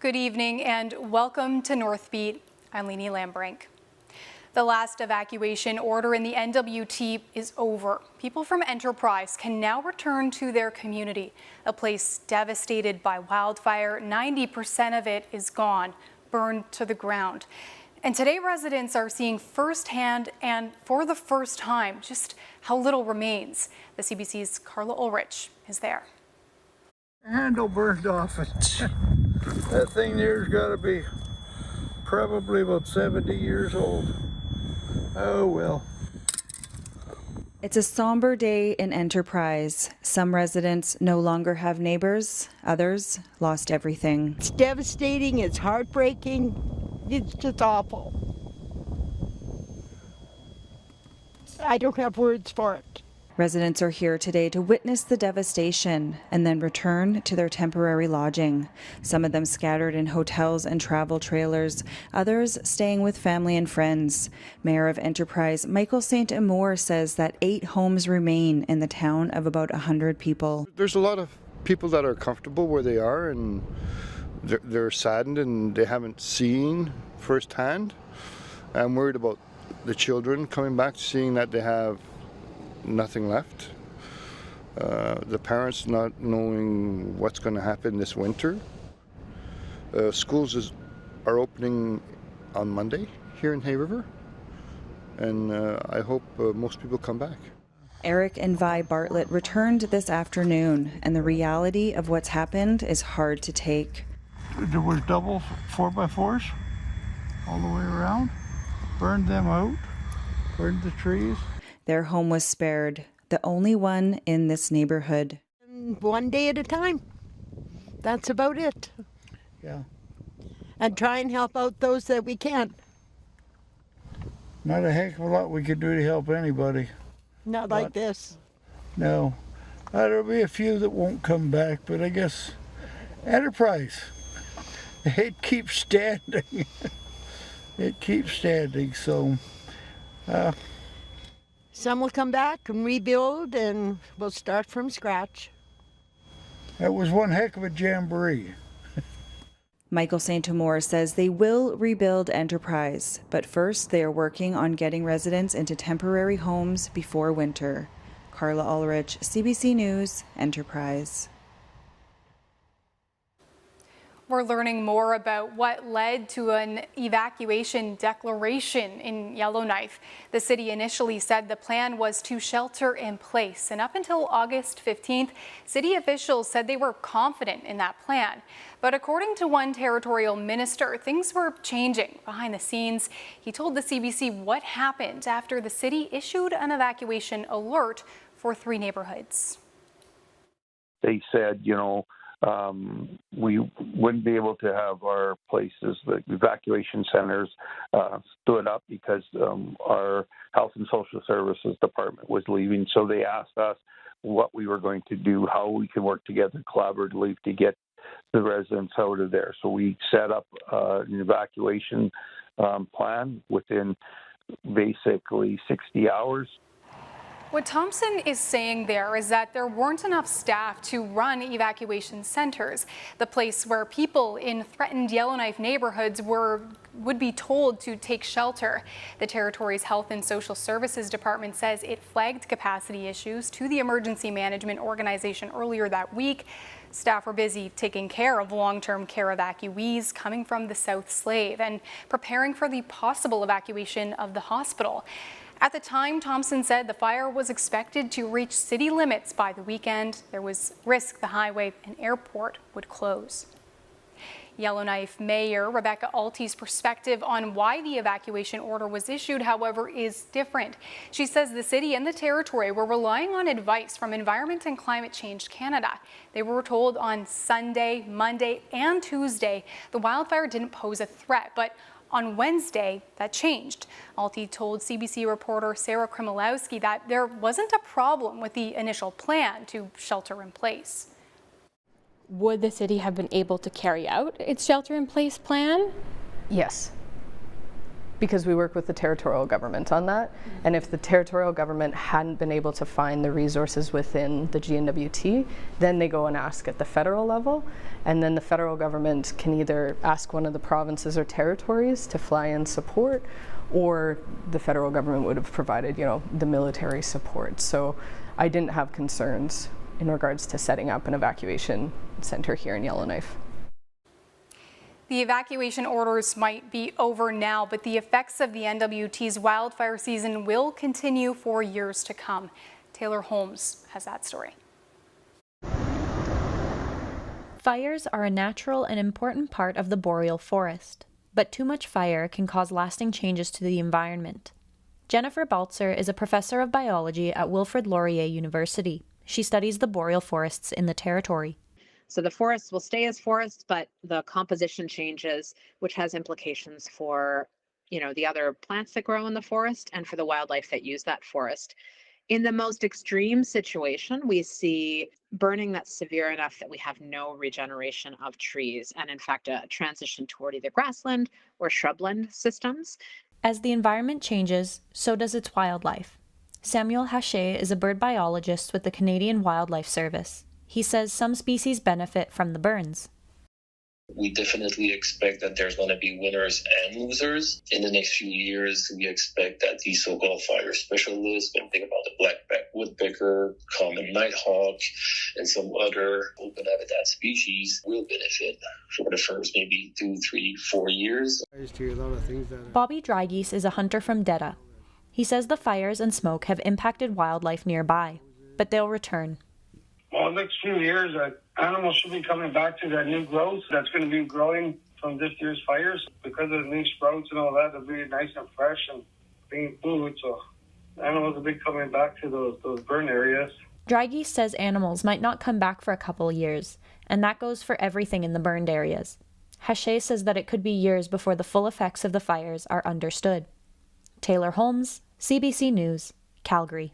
Good evening and welcome to Northbeat. I'm Leanie Lambrink. The last evacuation order in the NWT is over. People from Enterprise can now return to their community. A place devastated by wildfire, 90% of it is gone, burned to the ground. And today residents are seeing firsthand and for the first time just how little remains. The CBC's Carla Ulrich is there. Handle burned off it. That thing there's got to be probably about 70 years old. Oh well. It's a somber day in Enterprise. Some residents no longer have neighbors, others lost everything. It's devastating, it's heartbreaking, it's just awful. I don't have words for it. Residents are here today to witness the devastation and then return to their temporary lodging. Some of them scattered in hotels and travel trailers, others staying with family and friends. Mayor of Enterprise Michael St. Amour says that 8 homes remain in the town of about 100 people. There's a lot of people that are comfortable where they are and they're saddened and they haven't seen firsthand. I'm worried about the children coming back, seeing that they have nothing left. The parents not knowing what's going to happen this winter. Schools are opening on Monday here in Hay River, and I hope most people come back. Eric and Vi Bartlett returned this afternoon, and the reality of what's happened is hard to take. There was double 4x4s all the way around. Burned them out, burned the trees. Their home was spared, the only one in this neighborhood. One day at a time. That's about it. Yeah. And try and help out those that we can. Not a heck of a lot we could do to help anybody. Not like this. No. There'll be a few that won't come back, but I guess Enterprise, it keeps standing. It keeps standing, so some will come back and rebuild, and we'll start from scratch. that was one heck of a jamboree. Michael St. Amour says they will rebuild Enterprise, but first they are working on getting residents into temporary homes before winter. Carla Ulrich, CBC News, Enterprise. We're learning more about what led to an evacuation declaration in Yellowknife. The city initially said the plan was to shelter in place, and up until August 15th, city officials said they were confident in that plan. But according to one territorial minister, things were changing behind the scenes. He told the CBC what happened after the city issued an evacuation alert for 3 neighborhoods. They said, we wouldn't be able to have our places, the evacuation centers, stood up because our health and social services department was leaving. So they asked us what we were going to do, how we could work together collaboratively to get the residents out of there. So we set up an evacuation plan within basically 60 hours. What Thompson is saying there is that there weren't enough staff to run evacuation centers, the place where people in threatened Yellowknife neighborhoods would be told to take shelter. The territory's Health and Social Services Department says it flagged capacity issues to the Emergency Management Organization earlier that week. Staff were busy taking care of long-term care evacuees coming from the South Slave and preparing for the possible evacuation of the hospital. At the time, Thompson said the fire was expected to reach city limits by the weekend. There was risk the highway and airport would close. Yellowknife Mayor Rebecca Alti's perspective on why the evacuation order was issued, however, is different. She says the city and the territory were relying on advice from Environment and Climate Change Canada. They were told on Sunday, Monday, and Tuesday the wildfire didn't pose a threat, but on Wednesday, that changed. Alti told CBC reporter Sarah Krymolowski that there wasn't a problem with the initial plan to shelter in place. Would the city have been able to carry out its shelter-in-place plan? Yes. because we work with the territorial government on that. And if the territorial government hadn't been able to find the resources within the GNWT, then they go and ask at the federal level. And then the federal government can either ask one of the provinces or territories to fly in support, or the federal government would have provided, the military support. So I didn't have concerns in regards to setting up an evacuation center here in Yellowknife. The evacuation orders might be over now, but the effects of the NWT's wildfire season will continue for years to come. Taylor Holmes has that story. Fires are a natural and important part of the boreal forest, but too much fire can cause lasting changes to the environment. Jennifer Baltzer is a professor of biology at Wilfrid Laurier University. She studies the boreal forests in the territory. So the forests will stay as forests, but the composition changes, which has implications for, the other plants that grow in the forest and for the wildlife that use that forest. In the most extreme situation, we see burning that's severe enough that we have no regeneration of trees, and in fact, a transition toward either grassland or shrubland systems. As the environment changes, so does its wildlife. Samuel Haché is a bird biologist with the Canadian Wildlife Service. He says some species benefit from the burns. We definitely expect that there's going to be winners and losers. In the next few years, we expect that these so-called fire specialists, when we think about the black-backed woodpecker, common nighthawk, and some other open habitat species, will benefit for the first maybe 2, 3, 4 years. Bobby Drygeese is a hunter from Detta. He says the fires and smoke have impacted wildlife nearby, but they'll return. Well, the next few years, animals should be coming back to that new growth that's going to be growing from this year's fires. Because of the new sprouts and all that, they'll be nice and fresh and being food. So animals will be coming back to those burn areas. Drygeese says animals might not come back for a couple years, and that goes for everything in the burned areas. Haché says that it could be years before the full effects of the fires are understood. Taylor Holmes, CBC News, Calgary.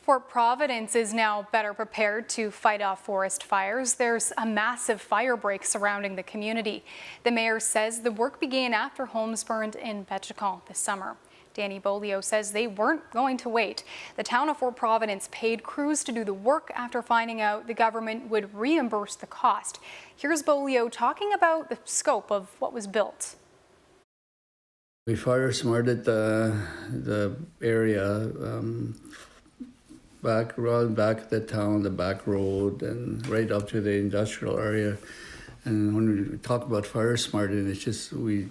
Fort Providence is now better prepared to fight off forest fires. There's a massive fire break surrounding the community. The mayor says the work began after homes burned in Betchicon this summer. Danny Bolio says they weren't going to wait. The town of Fort Providence paid crews to do the work after finding out the government would reimburse the cost. Here's Bolio talking about the scope of what was built. We fire smarted the area, back of the town, the back road, and right up to the industrial area. And when we talk about fire smarting, it's just we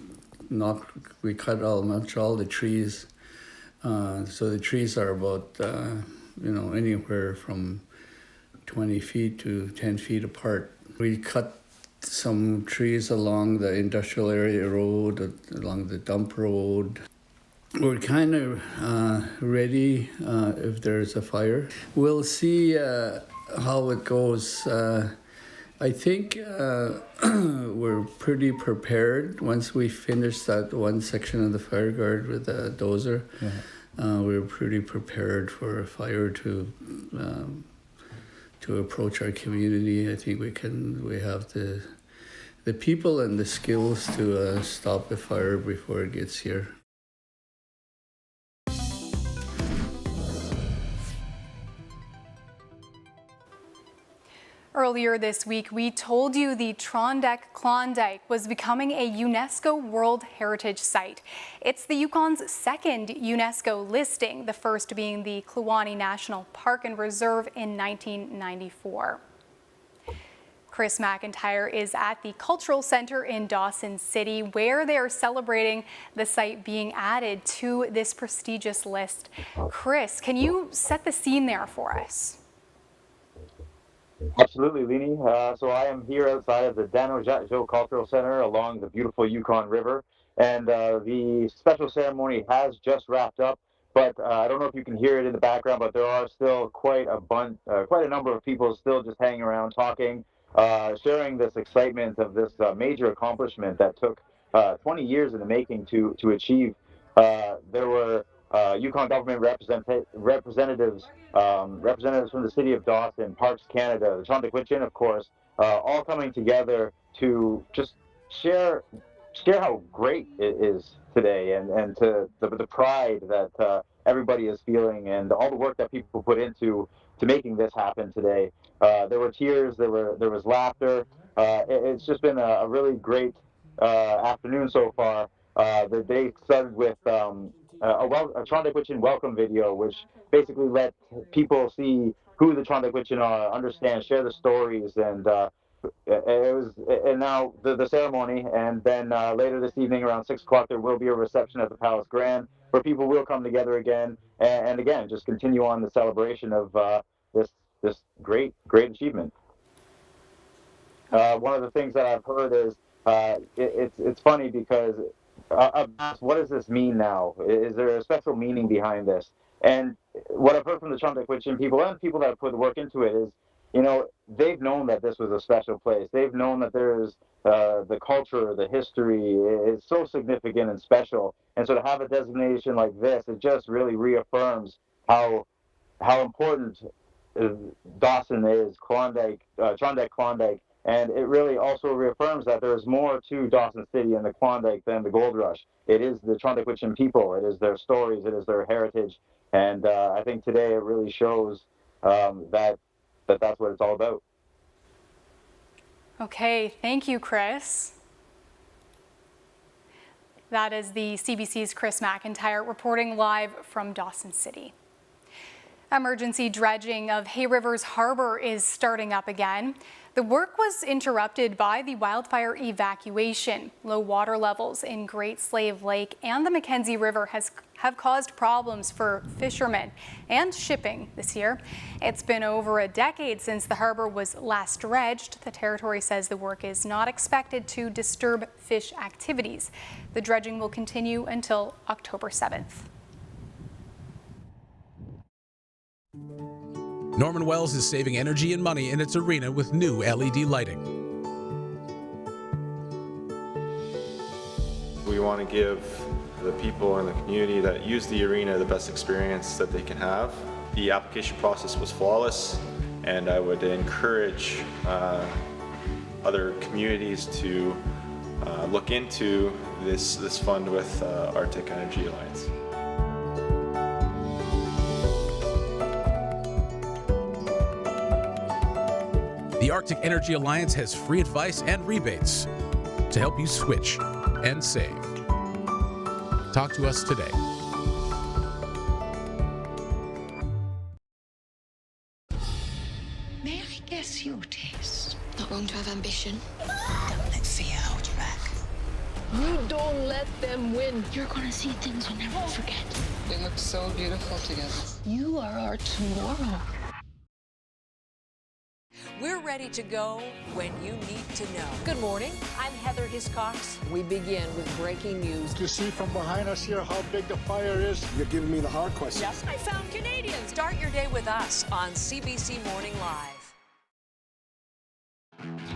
cut much all the trees. So the trees are about anywhere from 20 feet to 10 feet apart. We cut some trees along the industrial area road, along the dump road. We're kind of ready if there's a fire. We'll see how it goes. I think we're pretty prepared once we finish that one section of the fire guard with the dozer. Yeah. We're pretty prepared for a fire to approach our community. I think we have the people and the skills to stop the fire before it gets here. Earlier this week, we told you the Trondheim Klondike was becoming a UNESCO World Heritage Site. It's the Yukon's second UNESCO listing, the first being the Kluane National Park and Reserve in 1994. Chris McIntyre is at the Cultural Center in Dawson City, where they are celebrating the site being added to this prestigious list. Chris, can you set the scene there for us? Absolutely, Leni. So I am here outside of the Dano Jatjo Cultural Center along the beautiful Yukon River, and the special ceremony has just wrapped up. But I don't know if you can hear it in the background, but there are still quite a number of people still just hanging around, talking, sharing this excitement of this major accomplishment that took 20 years in the making to achieve. There were Yukon government representatives from the city of Dawson, Parks Canada, the Trondheim, of course, all coming together to just share share how great it is today, and to the pride that everybody is feeling, and all the work that people put into making this happen today. There were tears, there was laughter. It's just been a really great afternoon so far. The day started with a Trondheim welcome video, which basically let people see who the Trondheim are, understand, share the stories, and it was, and now the ceremony, and then later this evening around 6 o'clock there will be a reception at the Palace Grand where people will come together again, and again just continue on the celebration of this great achievement. One of the things that I've heard is it's funny because what does this mean now? Is there a special meaning behind this? And what I've heard from the Trondheim people and people that have put the work into it is, you know, they've known that this was a special place. They've known that there's the culture, the history is so significant and special. And so to have a designation like this, it just really reaffirms how important Dawson is, Trondheim, and it really also reaffirms that there's more to Dawson City and the Klondike than the gold rush. It is the Trondheim people, it is their stories, it is their heritage, and I think today it really shows that that's what it's all about. Okay, thank you, Chris. That is the CBC's Chris McIntyre reporting live from Dawson City. Emergency dredging of Hay River's harbor is starting up again. The work was interrupted by the wildfire evacuation. Low water levels in Great Slave Lake and the Mackenzie River have caused problems for fishermen and shipping this year. It's been over a decade since the harbor was last dredged. The territory says the work is not expected to disturb fish activities. The dredging will continue until October 7th. Norman Wells is saving energy and money in its arena with new LED lighting. We want to give the people in the community that use the arena the best experience that they can have. The application process was flawless, and I would encourage other communities to look into this fund with Arctic Energy Alliance. The Arctic Energy Alliance has free advice and rebates to help you switch and save. Talk to us today. May I guess your taste? Not wrong to have ambition. Don't let fear hold you back. You don't let them win. You're gonna see things you never forget. We look so beautiful together. You are our tomorrow. We're ready to go when you need to know. Good morning. I'm Heather Hiscox. We begin with breaking news. To see from behind us here how big the fire is. You're giving me the hard question. Yes, I found Canadians. Start your day with us on CBC Morning Live.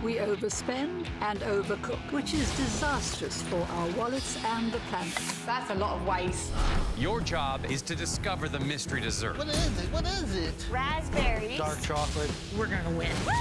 We overspend and overcook, which is disastrous for our wallets and the planet. That's a lot of waste. Your job is to discover the mystery dessert. What is it? What is it? Raspberries. Dark chocolate. We're gonna win. Woo!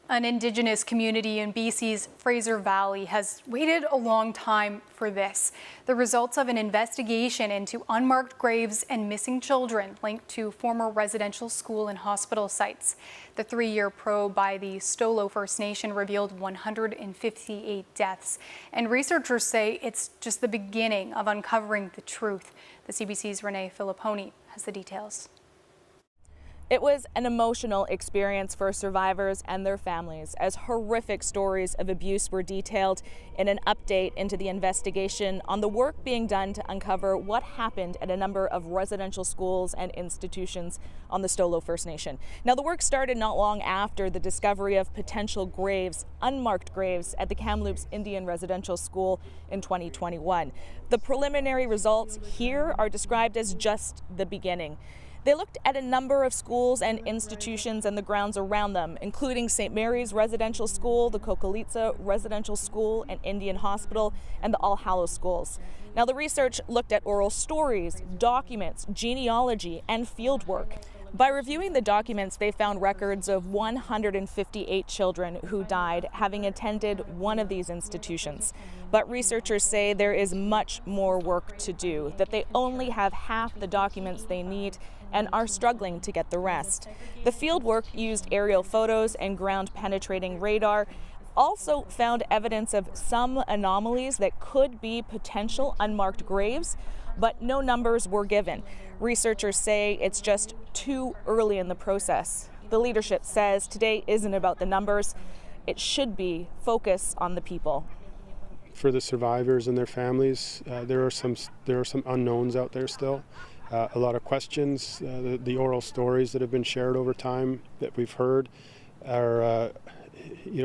An Indigenous community in BC's Fraser Valley has waited a long time for this. The results of an investigation into unmarked graves and missing children linked to former residential school and hospital sites. The 3-year probe by the Stolo First Nation revealed 158 deaths, and researchers say it's just the beginning of uncovering the truth. The CBC's Renee Filipponi has the details. It was an emotional experience for survivors and their families as horrific stories of abuse were detailed in an update into the investigation on the work being done to uncover what happened at a number of residential schools and institutions on the Stolo First Nation. Now, the work started not long after the discovery of potential graves, unmarked graves, at the Kamloops Indian Residential School in 2021. The preliminary results here are described as just the beginning. They looked at a number of schools and institutions and the grounds around them, including St. Mary's Residential School, the Kokalitsa Residential School, and Indian Hospital, and the All Hallows Schools. Now, the research looked at oral stories, documents, genealogy, and field work. By reviewing the documents, they found records of 158 children who died having attended one of these institutions. But researchers say there is much more work to do, that they only have half the documents they need and are struggling to get the rest. The field work used aerial photos and ground-penetrating radar, also found evidence of some anomalies that could be potential unmarked graves, but no numbers were given. Researchers say it's just too early in the process. The leadership says today isn't about the numbers. It should be focused on the people. For the survivors and their families, there are some unknowns out there still. A lot of questions. The oral stories that have been shared over time that we've heard are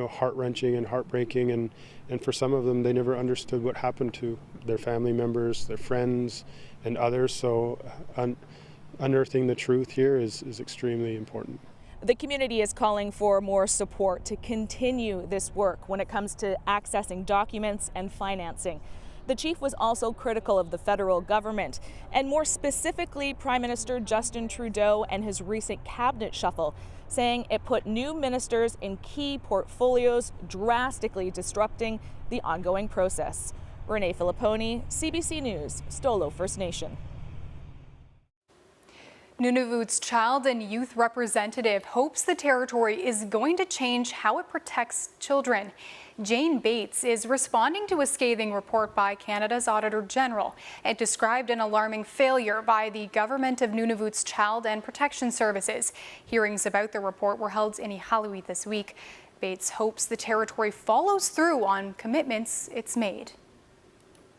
heart-wrenching and heartbreaking, and for some of them, they never understood what happened to their family members, their friends, and others. So unearthing the truth here is extremely important. The community is calling for more support to continue this work when it comes to accessing documents and financing. The chief was also critical of the federal government, and more specifically, Prime Minister Justin Trudeau and his recent cabinet shuffle, saying it put new ministers in key portfolios, drastically disrupting the ongoing process. Renee Filipponi, CBC News, Stolo First Nation. Nunavut's child and youth representative hopes the territory is going to change how it protects children. Jane Bates is responding to a scathing report by Canada's Auditor General. It described an alarming failure by the government of Nunavut's Child and Protection Services. Hearings about the report were held in Iqaluit this week. Bates hopes the territory follows through on commitments it's made.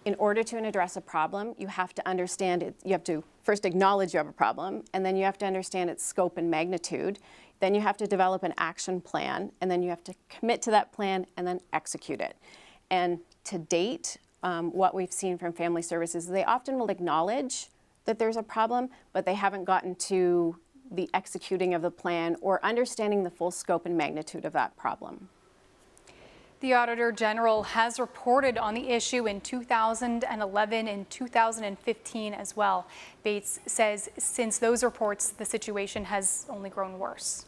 In order to address a problem, you have to understand it. You have to first acknowledge you have a problem, and then you have to understand its scope and magnitude. Then you have to develop an action plan, and then you have to commit to that plan and then execute it. And to date, what we've seen from family services, they often will acknowledge that there's a problem, but they haven't gotten to the executing of the plan or understanding the full scope and magnitude of that problem. The Auditor General has reported on the issue in 2011 and 2015 as well. Bates says since those reports, the situation has only grown worse.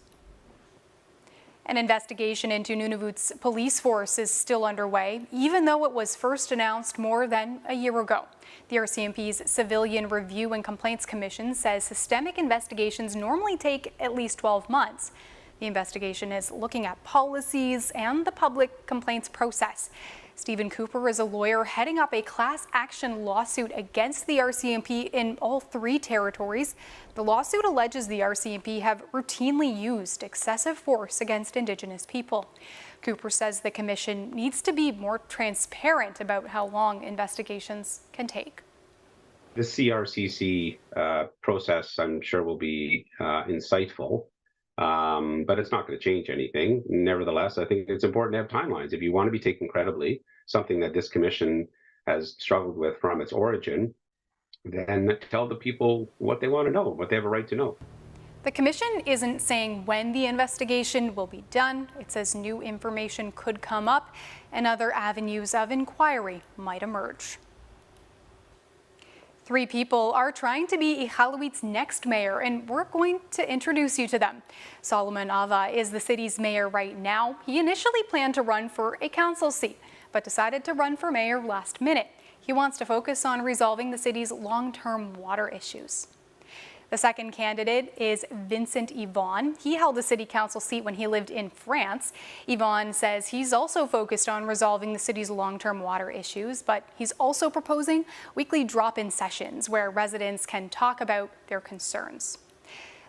An investigation into Nunavut's police force is still underway, even though it was first announced more than a year ago. The RCMP's Civilian Review and Complaints Commission says systemic investigations normally take at least 12 months. The investigation is looking at policies and the public complaints process. Stephen Cooper is a lawyer heading up a class action lawsuit against the RCMP in all three territories. The lawsuit alleges the RCMP have routinely used excessive force against Indigenous people. Cooper says the commission needs to be more transparent about how long investigations can take. The CRCC process, I'm sure, will be insightful. But it's not going to change anything. Nevertheless, I think it's important to have timelines. If you want to be taken credibly, something that this commission has struggled with from its origin, then tell the people what they want to know, what they have a right to know. The commission isn't saying when the investigation will be done. It says new information could come up and other avenues of inquiry might emerge. 3 people are trying to be Iqaluit's next mayor, and we're going to introduce you to them. Solomon Ava is the city's mayor right now. He initially planned to run for a council seat, but decided to run for mayor last minute. He wants to focus on resolving the city's long-term water issues. The second candidate is Vincent Yvonne. He held a city council seat when he lived in France. Yvonne says he's also focused on resolving the city's long-term water issues, but he's also proposing weekly drop-in sessions where residents can talk about their concerns.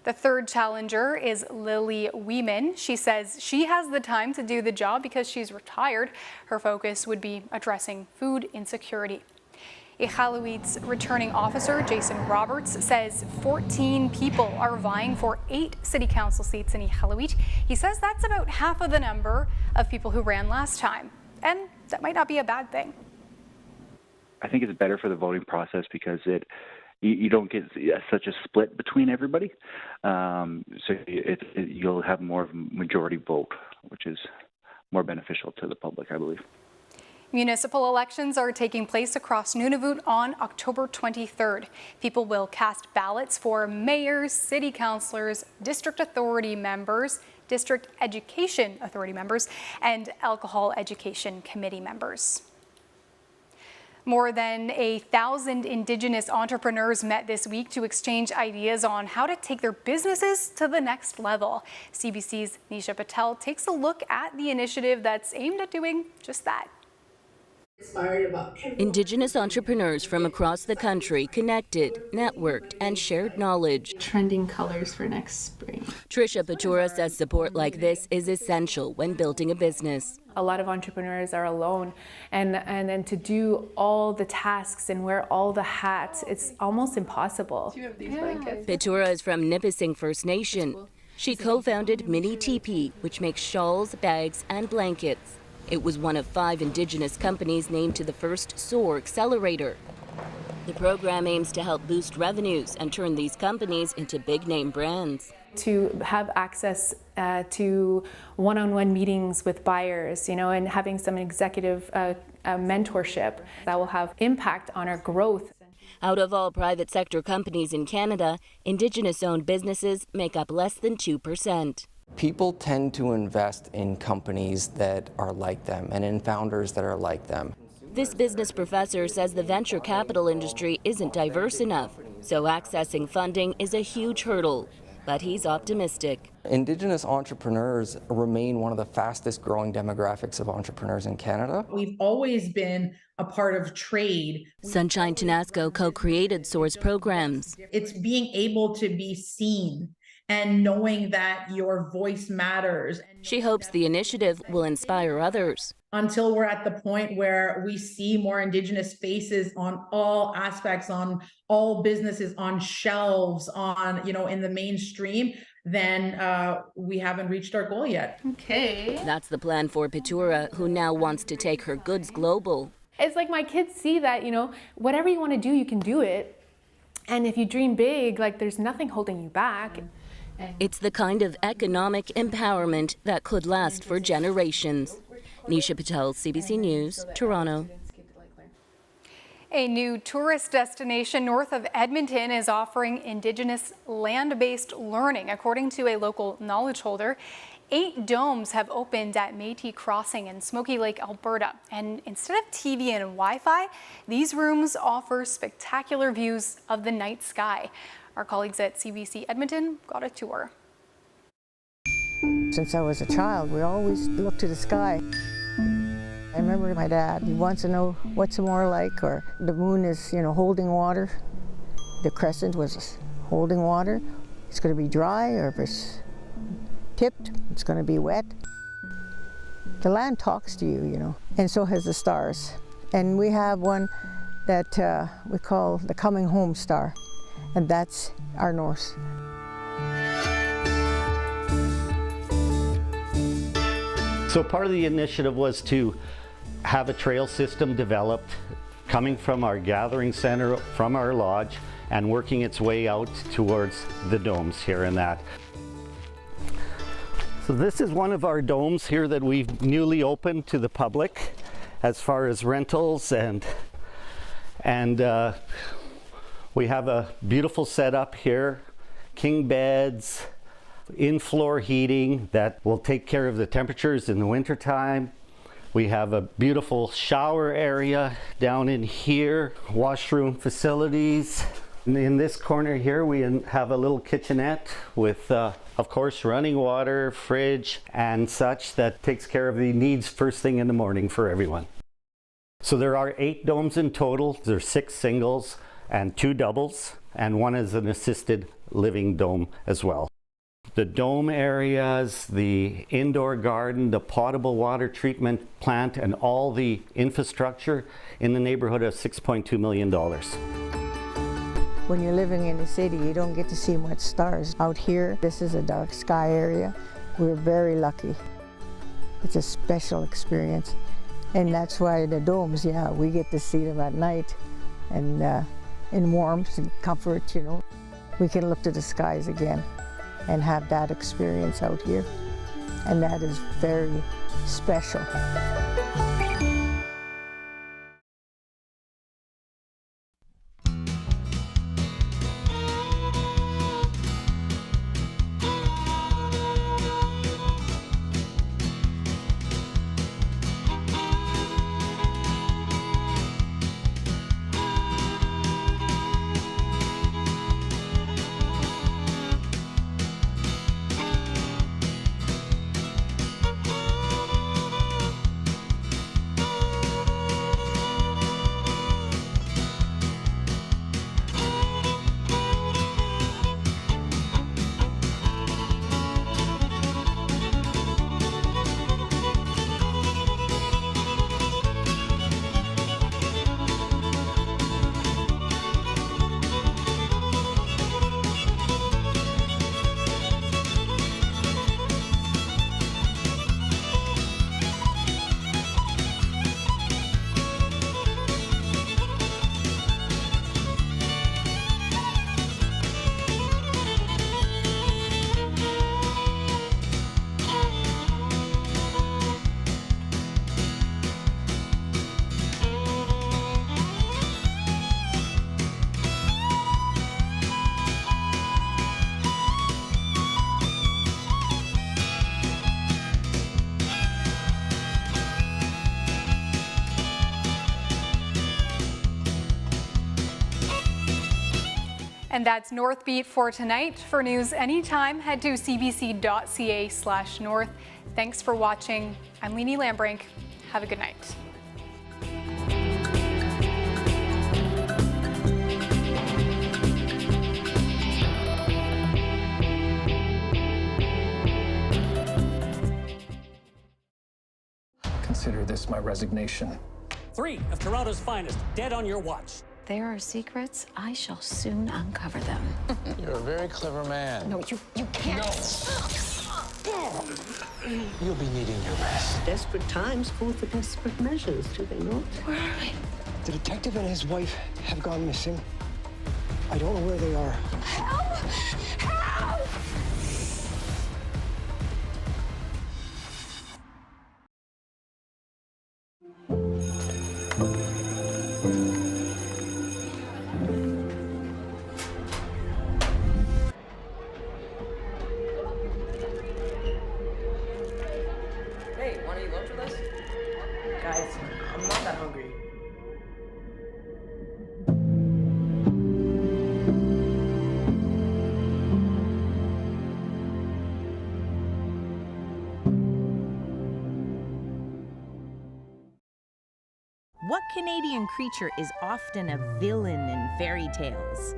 The third challenger is Lily Weeman. She says she has the time to do the job because she's retired. Her focus would be addressing food insecurity. Iqaluit's returning officer, Jason Roberts, says 14 people are vying for 8 city council seats in Iqaluit. He says that's about half of the number of people who ran last time, and that might not be a bad thing. I think it's better for the voting process because you don't get such a split between everybody, so you'll have more of a majority vote, which is more beneficial to the public, I believe. Municipal elections are taking place across Nunavut on October 23rd. People will cast ballots for mayors, city councillors, district authority members, district education authority members, and alcohol education committee members. More than 1,000 Indigenous entrepreneurs met this week to exchange ideas on how to take their businesses to the next level. CBC's Nisha Patel takes a look at the initiative that's aimed at doing just that. Indigenous entrepreneurs from across the country connected, networked, and shared knowledge. Trending colors for next spring. Trisha Patura says support like this is essential when building a business. A lot of entrepreneurs are alone, and then to do all the tasks and wear all the hats, it's almost impossible. Do you have these blankets? Patura is from Nipissing First Nation. She co-founded Mini Teepee, which makes shawls, bags, and blankets. It was one of 5 Indigenous companies named to the first SOAR accelerator. The program aims to help boost revenues and turn these companies into big-name brands. To have access to one-on-one meetings with buyers, and having some executive mentorship that will have impact on our growth. Out of all private sector companies in Canada, Indigenous-owned businesses make up less than 2%. People tend to invest in companies that are like them and in founders that are like them. This business professor says the venture capital industry isn't diverse enough, so accessing funding is a huge hurdle. But he's optimistic. Indigenous entrepreneurs remain one of the fastest growing demographics of entrepreneurs in Canada. We've always been a part of trade. Sunshine Tenasco co-created SOAR's programs. It's being able to be seen and knowing that your voice matters. She hopes the initiative will inspire others. Until we're at the point where we see more Indigenous faces on all aspects, on all businesses, on shelves, on, in the mainstream, then we haven't reached our goal yet. Okay. That's the plan for Patura, who now wants to take her goods global. It's like my kids see that, whatever you want to do, you can do it. And if you dream big, there's nothing holding you back. It's the kind of economic empowerment that could last for generations. Nisha Patel, CBC News, Toronto. A new tourist destination north of Edmonton is offering Indigenous land-based learning, according to a local knowledge holder. 8 domes have opened at Métis Crossing in Smoky Lake, Alberta. And instead of TV and Wi-Fi, these rooms offer spectacular views of the night sky. Our colleagues at CBC Edmonton got a tour. Since I was a child, we always looked to the sky. I remember my dad, he wants to know what's the more like, or the moon is, holding water. The crescent was holding water. It's going to be dry, or if it's tipped, it's going to be wet. The land talks to you, and so has the stars. And we have one that we call the Coming Home Star, and that's our north. So part of the initiative was to have a trail system developed coming from our gathering center, from our lodge, and working its way out towards the domes here and that. So this is one of our domes here that we've newly opened to the public as far as rentals, and we have a beautiful setup here, king beds, in-floor heating that will take care of the temperatures in the wintertime. We have a beautiful shower area down in here, washroom facilities. In this corner here, we have a little kitchenette with, of course, running water, fridge, and such that takes care of the needs first thing in the morning for everyone. So there are 8 domes in total. There's 6 singles and 2 doubles, and one is an assisted living dome as well. The dome areas, the indoor garden, the potable water treatment plant, and all the infrastructure in the neighborhood of $6.2 million. When you're living in the city, you don't get to see much stars. Out here, this is a dark sky area. We're very lucky. It's a special experience. And that's why the domes, we get to see them at night. And in warmth and comfort, we can look to the skies again and have that experience out here. And that is very special. And that's Northbeat for tonight. For news anytime, head to cbc.ca/north. Thanks for watching. I'm Leanie Lambrink. Have a good night. Consider this my resignation. 3 of Toronto's finest, dead on your watch. There are secrets. I shall soon uncover them. You're a very clever man. No, you can't. No. You'll be needing your rest. Desperate times call for desperate measures, do they not? Where are we? The detective and his wife have gone missing. I don't know where they are. Help! Help! Hey, wanna eat lunch with us? Guys, I'm not that hungry. What Canadian creature is often a villain in fairy tales?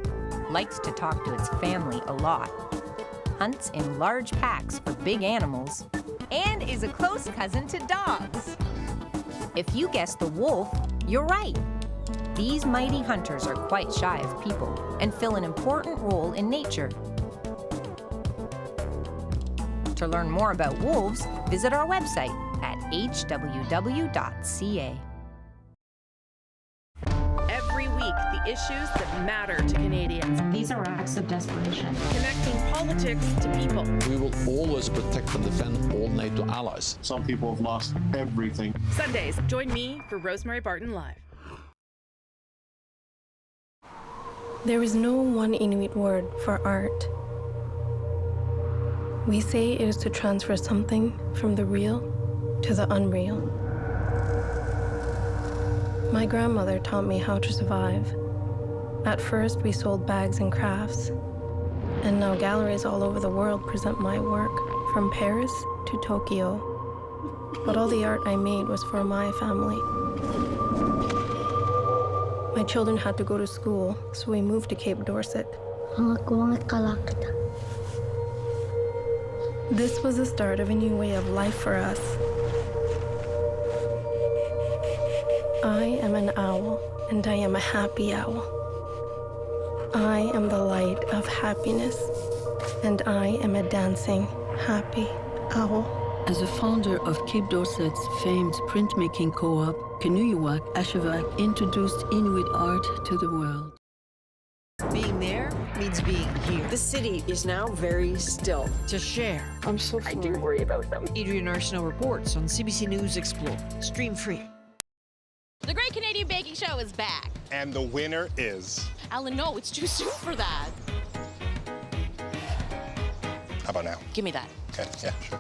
Likes to talk to its family a lot. Hunts in large packs for big animals. And is a close cousin to dogs. If you guessed the wolf, you're right. These mighty hunters are quite shy of people and fill an important role in nature. To learn more about wolves, visit our website at hww.ca. Every week, the issues that matter to Canadians. These are acts of desperation. Connecting politics to people. We will always protect and defend all NATO allies. Some people have lost everything. Sundays, join me for Rosemary Barton Live. There is no one Inuit word for art. We say it is to transfer something from the real to the unreal. My grandmother taught me how to survive. At first, we sold bags and crafts. And now galleries all over the world present my work, from Paris to Tokyo. But all the art I made was for my family. My children had to go to school, so we moved to Cape Dorset. This was the start of a new way of life for us. I am an owl, and I am a happy owl. I am the light of happiness, and I am a dancing, happy owl. As a founder of Cape Dorset's famed printmaking co-op, Kanuyuwak Ashevak introduced Inuit art to the world. Being there means being here. The city is now very still to share. I'm so sorry. I do worry about them. Adrian Arsenault reports on CBC News Explore. Stream free. The Great Canadian Baking Show is back. And the winner is... Alan, no, it's too soon for that. How about now? Give me that. Okay, yeah, sure.